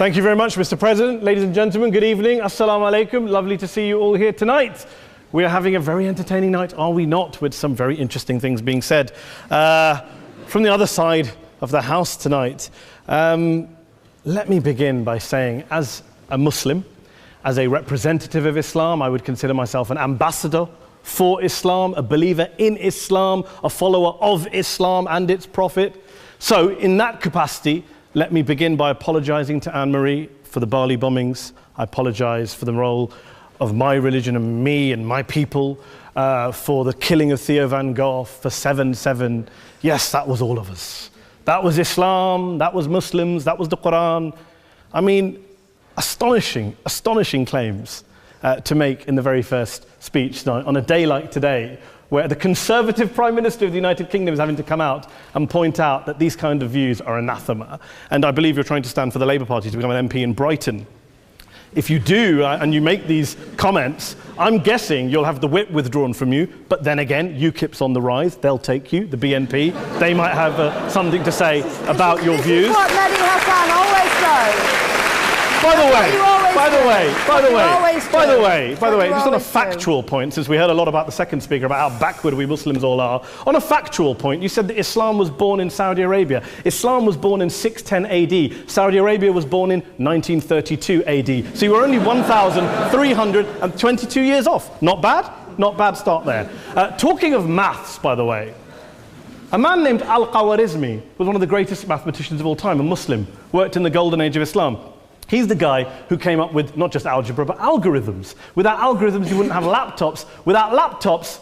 Thank you very much, Mr. President. Ladies and gentlemen, good evening. Assalamu alaikum. Lovely to see you all here tonight. We are having a very entertaining night, are we not, with some very interesting things being said. From the other side of the house tonight, let me begin by saying, as a Muslim, as a representative of Islam, I would consider myself an ambassador for Islam, a believer in Islam, a follower of Islam and its Prophet. So in that capacity, let me begin by apologizing to Anne-Marie for the Bali bombings. I apologize for the role of my religion and me and my people, for the killing of Theo van Gogh, for 7/7. Yes, that was all of us. That was Islam, that was Muslims, that was the Quran. I mean, astonishing claims to make in the very first speech tonight, on a day like today, where the Conservative Prime Minister of the United Kingdom is having to come out and point out that these kind of views are anathema. And I believe you're trying to stand for the Labour Party to become an MP in Brighton. If you do, and you make these comments, I'm guessing you'll have the whip withdrawn from you, but then again, UKIP's on the rise, they'll take you, the BNP, they might have something to say about your views. This is what Mehdi Hassan always does. By the way, just on a factual point, since we heard a lot about the second speaker, about how backward we Muslims all are, on a factual point, you said that Islam was born in Saudi Arabia. Islam was born in 610 AD. Saudi Arabia was born in 1932 AD. So you were only 1,322 years off. Not bad? Not bad start there. Talking of maths, by the way, a man named Al-Khwarizmi was one of the greatest mathematicians of all time, a Muslim, worked in the golden age of Islam. He's the guy who came up with not just algebra, but algorithms. Without algorithms, you wouldn't have laptops. Without laptops,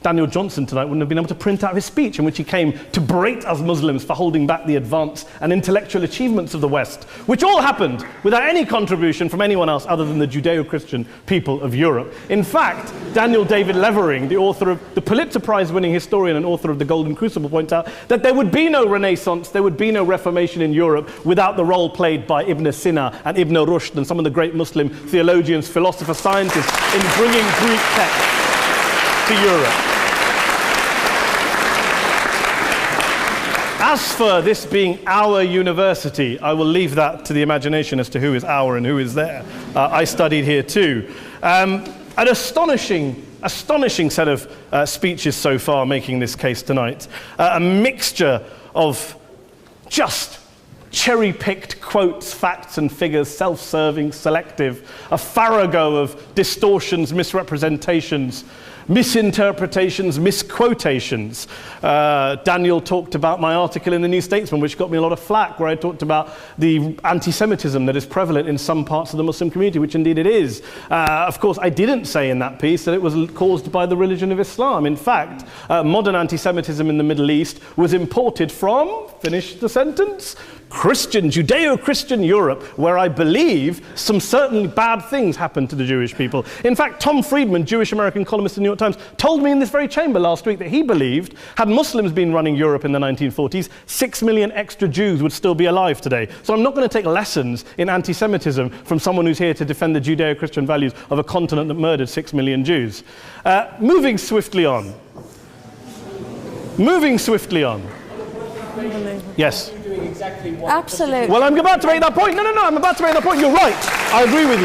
Daniel Johnson tonight wouldn't have been able to print out his speech in which he came to berate us Muslims for holding back the advance and intellectual achievements of the West, which all happened without any contribution from anyone else other than the Judeo-Christian people of Europe. In fact, Daniel David Levering, the author of the Pulitzer Prize-winning historian and author of The Golden Crucible, points out that there would be no Renaissance, there would be no Reformation in Europe without the role played by Ibn Sina and Ibn Rushd and some of the great Muslim theologians, philosophers, scientists in bringing Greek texts to Europe. As for this being our university, I will leave that to the imagination as to who is our and who is there. I studied here too. An astonishing set of speeches so far making this case tonight. A mixture of just cherry-picked quotes, facts and figures, self-serving, selective, a farrago of distortions, misrepresentations, misinterpretations, misquotations. Daniel talked about my article in the New Statesman, which got me a lot of flack, where I talked about the anti-Semitism that is prevalent in some parts of the Muslim community, which indeed it is. Of course, I didn't say in that piece that it was caused by the religion of Islam. In fact, modern anti-Semitism in the Middle East was imported from, finish the sentence, Judeo-Christian Europe, where I believe some certainly bad things happened to the Jewish people. In fact, Tom Friedman, Jewish-American columnist in the New York Times, told me in this very chamber last week that he believed, had Muslims been running Europe in the 1940s, 6 million extra Jews would still be alive today. So I'm not going to take lessons in anti-Semitism from someone who's here to defend the Judeo-Christian values of a continent that murdered 6 million Jews. Moving swiftly on. Yes. Absolutely. Well, I'm about to make that point. No, I'm about to make that point. You're right. I agree with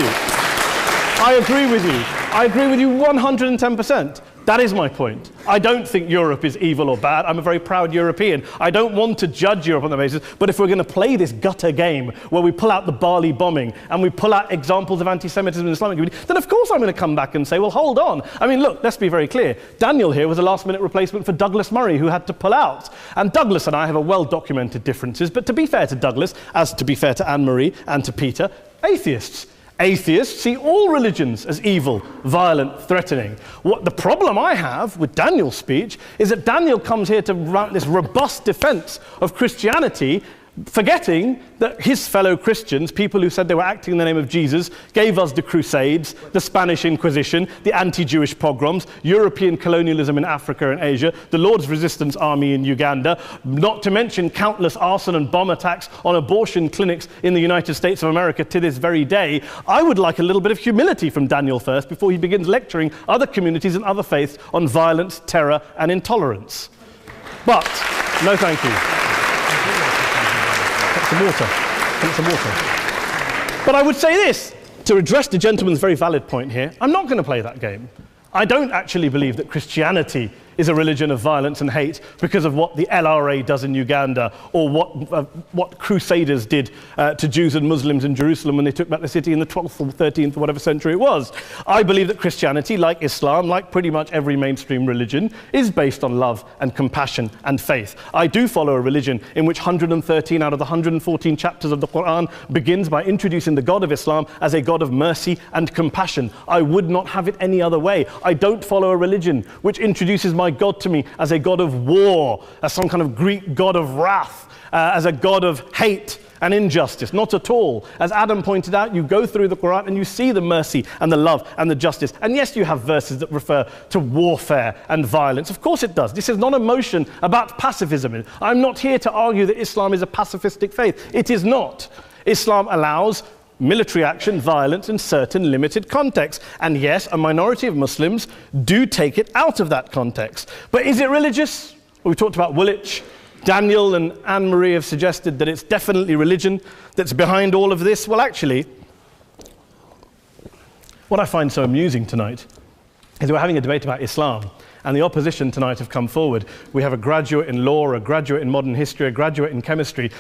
you 110%. That is my point. I don't think Europe is evil or bad. I'm a very proud European. I don't want to judge Europe on that basis, but if we're going to play this gutter game where we pull out the Bali bombing and we pull out examples of anti-Semitism in the Islamic community, then of course I'm going to come back and say, well, hold on. I mean, look, let's be very clear. Daniel here was a last-minute replacement for Douglas Murray, who had to pull out. And Douglas and I have a well-documented differences, but to be fair to Douglas, as to be fair to Anne-Marie and to Peter, atheists. Atheists see all religions as evil, violent, threatening. What the problem I have with Daniel's speech is that Daniel comes here to run this robust defense of Christianity, forgetting that his fellow Christians, people who said they were acting in the name of Jesus, gave us the Crusades, the Spanish Inquisition, the anti-Jewish pogroms, European colonialism in Africa and Asia, the Lord's Resistance Army in Uganda, not to mention countless arson and bomb attacks on abortion clinics in the United States of America to this very day. I would like a little bit of humility from Daniel first before he begins lecturing other communities and other faiths on violence, terror, and intolerance. But, no thank you. Some water. But I would say this, to address the gentleman's very valid point here, I'm not going to play that game. I don't actually believe that Christianity is a religion of violence and hate because of what the LRA does in Uganda or what Crusaders did to Jews and Muslims in Jerusalem when they took back the city in the 12th or 13th or whatever century it was. I believe that Christianity, like Islam, like pretty much every mainstream religion, is based on love and compassion and faith. I do follow a religion in which 113 out of the 114 chapters of the Quran begins by introducing the God of Islam as a God of mercy and compassion. I would not have it any other way. I don't follow a religion which introduces my God to me as a God of war, as some kind of Greek God of wrath, as a God of hate and injustice. Not at all. As Adam pointed out, you go through the Quran and you see the mercy and the love and the justice. And yes, you have verses that refer to warfare and violence. Of course it does. This is not a motion about pacifism. I'm not here to argue that Islam is a pacifistic faith. It is not. Islam allows military action, violence in certain limited contexts. And yes, a minority of Muslims do take it out of that context. But is it religious? Well, we talked about Woolwich. Daniel and Anne-Marie have suggested that it's definitely religion that's behind all of this. Well, actually, what I find so amusing tonight is we're having a debate about Islam. And the opposition tonight have come forward. We have a graduate in law, a graduate in modern history, a graduate in chemistry.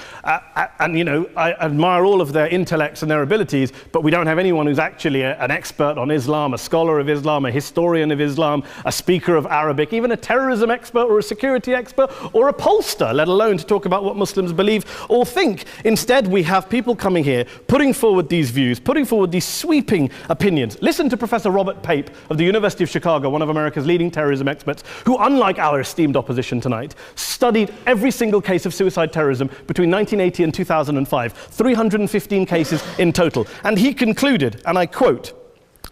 And, you know, I admire all of their intellects and their abilities, but we don't have anyone who's actually an expert on Islam, a scholar of Islam, a historian of Islam, a speaker of Arabic, even a terrorism expert or a security expert or a pollster, let alone to talk about what Muslims believe or think. Instead, we have people coming here, putting forward these views, putting forward these sweeping opinions. Listen to Professor Robert Pape of the University of Chicago, one of America's leading terrorism experts, who, unlike our esteemed opposition tonight, studied every single case of suicide terrorism between 1980 and 2005, 315 cases in total. And he concluded, and I quote,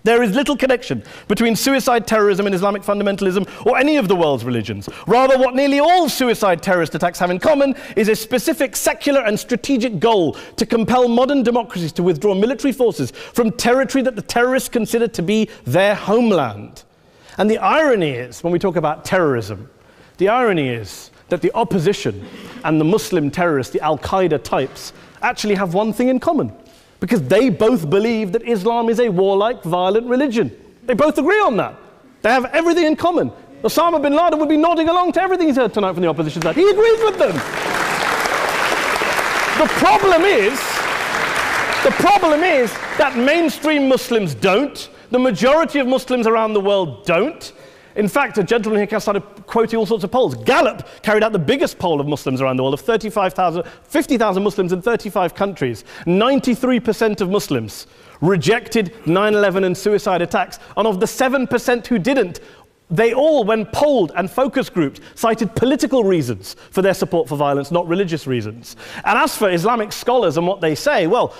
"There is little connection between suicide terrorism and Islamic fundamentalism or any of the world's religions. Rather, what nearly all suicide terrorist attacks have in common is a specific secular and strategic goal to compel modern democracies to withdraw military forces from territory that the terrorists consider to be their homeland." And the irony is, when we talk about terrorism, the irony is that the opposition and the Muslim terrorists, the Al-Qaeda types, actually have one thing in common, because they both believe that Islam is a warlike, violent religion. They both agree on that. They have everything in common. Osama bin Laden would be nodding along to everything he's heard tonight from the opposition side. He agrees with them. The problem is that mainstream Muslims don't. The majority of Muslims around the world don't. In fact, a gentleman here started quoting all sorts of polls. Gallup carried out the biggest poll of Muslims around the world, of 50,000 Muslims in 35 countries. 93% of Muslims rejected 9/11 and suicide attacks. And of the 7% who didn't, they all, when polled and focus grouped, cited political reasons for their support for violence, not religious reasons. And as for Islamic scholars and what they say, well,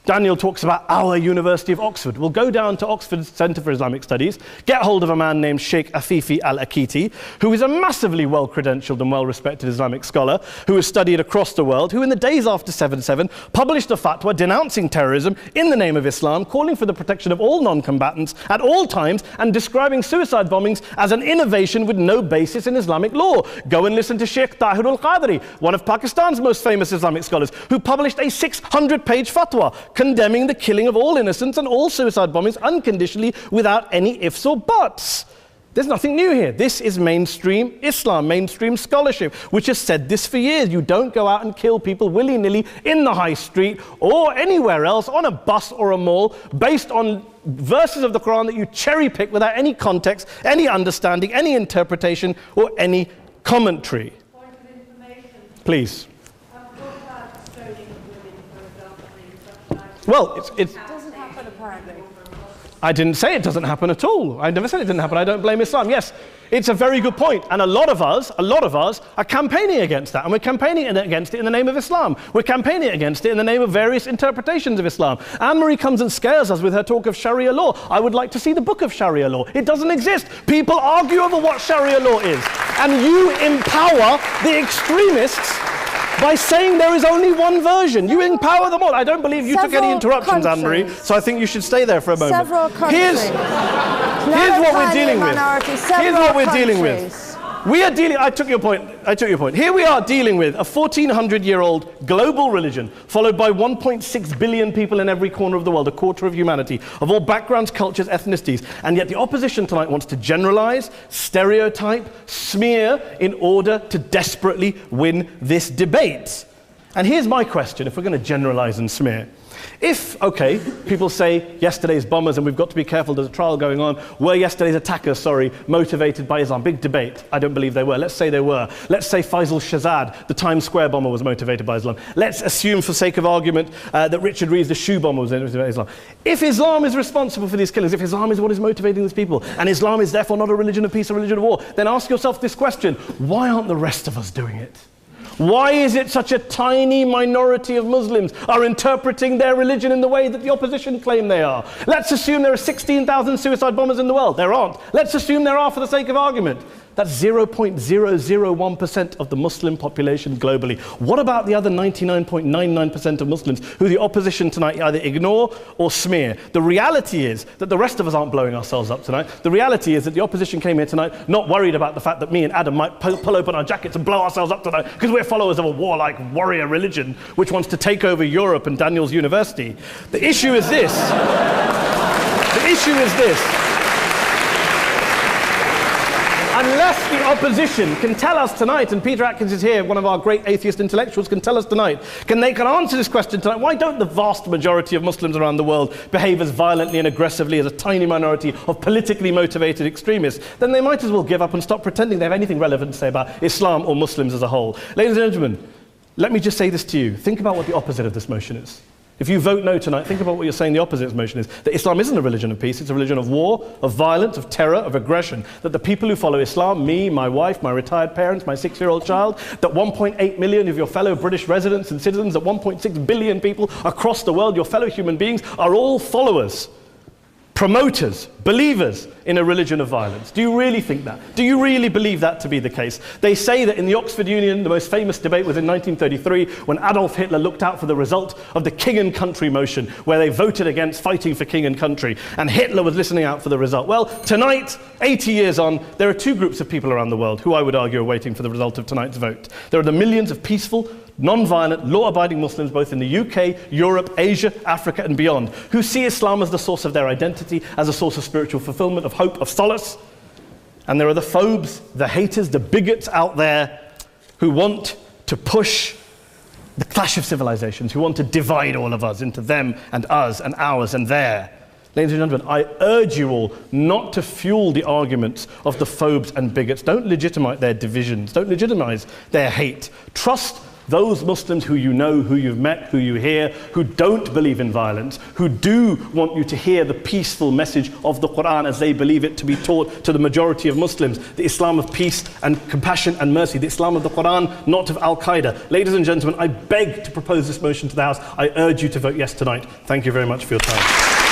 Daniel talks about our University of Oxford. We'll go down to Oxford Centre for Islamic Studies, get hold of a man named Sheikh Afifi al-Akiti, who is a massively well-credentialed and well-respected Islamic scholar who has studied across the world, who in the days after 7/7 published a fatwa denouncing terrorism in the name of Islam, calling for the protection of all non-combatants at all times, and describing suicide bombings as an innovation with no basis in Islamic law. Go and listen to Sheikh Tahir al-Qadri, one of Pakistan's most famous Islamic scholars, who published a 600-page fatwa condemning the killing of all innocents and all suicide bombings unconditionally without any ifs or buts. There's nothing new here. This is mainstream Islam, mainstream scholarship, which has said this for years. You don't go out and kill people willy-nilly in the high street or anywhere else on a bus or a mall based on verses of the Quran that you cherry-pick without any context, any understanding, any interpretation, or any commentary. Point of information. Please. Well, it doesn't happen apparently. I didn't say it doesn't happen at all. I never said it didn't happen. I don't blame Islam. Yes, it's a very good point. And a lot of us are campaigning against that. And we're campaigning against it in the name of Islam. We're campaigning against it in the name of various interpretations of Islam. Anne-Marie comes and scares us with her talk of Sharia law. I would like to see the book of Sharia law. It doesn't exist. People argue over what Sharia law is. And you empower the extremists by saying there is only one version. You empower them all. I don't believe you took any interruptions, Anne-Marie, so I think you should stay there for a moment. Several countries. Here's what we're dealing with. Here's what we're dealing with. We are dealing, I took your point. Here we are dealing with a 1400-year-old global religion followed by 1.6 billion people in every corner of the world, a quarter of humanity, of all backgrounds, cultures, ethnicities. And yet the opposition tonight wants to generalize, stereotype, smear in order to desperately win this debate. And here's my question, if we're going to generalize and smear. If, okay, people say yesterday's bombers, and we've got to be careful, there's a trial going on, were yesterday's attackers, motivated by Islam? Big debate. I don't believe they were. Let's say they were. Let's say Faisal Shahzad, the Times Square bomber, was motivated by Islam. Let's assume, for sake of argument, that Richard Reeves, the shoe bomber, was motivated by Islam. If Islam is responsible for these killings, if Islam is what is motivating these people, and Islam is therefore not a religion of peace, a religion of war, then ask yourself this question: why aren't the rest of us doing it? Why is it such a tiny minority of Muslims are interpreting their religion in the way that the opposition claim they are? Let's assume there are 16,000 suicide bombers in the world. There aren't. Let's assume there are for the sake of argument. That's 0.001% of the Muslim population globally. What about the other 99.99% of Muslims who the opposition tonight either ignore or smear? The reality is that the rest of us aren't blowing ourselves up tonight. The reality is that the opposition came here tonight not worried about the fact that me and Adam might pull open our jackets and blow ourselves up tonight because we're followers of a warlike warrior religion which wants to take over Europe and Daniel's university. The issue is this. The issue is this. Unless the opposition can tell us tonight, and Peter Atkins is here, one of our great atheist intellectuals, can tell us tonight, can answer this question tonight: why don't the vast majority of Muslims around the world behave as violently and aggressively as a tiny minority of politically motivated extremists? Then they might as well give up and stop pretending they have anything relevant to say about Islam or Muslims as a whole. Ladies and gentlemen, let me just say this to you. Think about what the opposite of this motion is. If you vote no tonight, think about what you're saying the opposite motion is. That Islam isn't a religion of peace, it's a religion of war, of violence, of terror, of aggression. That the people who follow Islam, me, my wife, my retired parents, my 6-year-old child, that 1.8 million of your fellow British residents and citizens, that 1.6 billion people across the world, your fellow human beings, are all followers, promoters, believers in a religion of violence. Do you really think that? Do you really believe that to be the case? They say that in the Oxford Union, the most famous debate was in 1933 when Adolf Hitler looked out for the result of the King and Country motion, where they voted against fighting for King and Country, and Hitler was listening out for the result. Well, tonight, 80 years on, there are two groups of people around the world who I would argue are waiting for the result of tonight's vote. There are the millions of peaceful, non-violent, law-abiding Muslims both in the UK, Europe, Asia, Africa and beyond, who see Islam as the source of their identity, as a source of spiritual fulfillment, of hope, of solace. And there are the phobes, the haters, the bigots out there who want to push the clash of civilizations, who want to divide all of us into them and us and ours and their. Ladies and gentlemen, I urge you all not to fuel the arguments of the phobes and bigots. Don't legitimize their divisions. Don't legitimize their hate. Trust those Muslims who you know, who you've met, who you hear, who don't believe in violence, who do want you to hear the peaceful message of the Quran as they believe it to be taught to the majority of Muslims, the Islam of peace and compassion and mercy, the Islam of the Quran, not of Al-Qaeda. Ladies and gentlemen, I beg to propose this motion to the House. I urge you to vote yes tonight. Thank you very much for your time.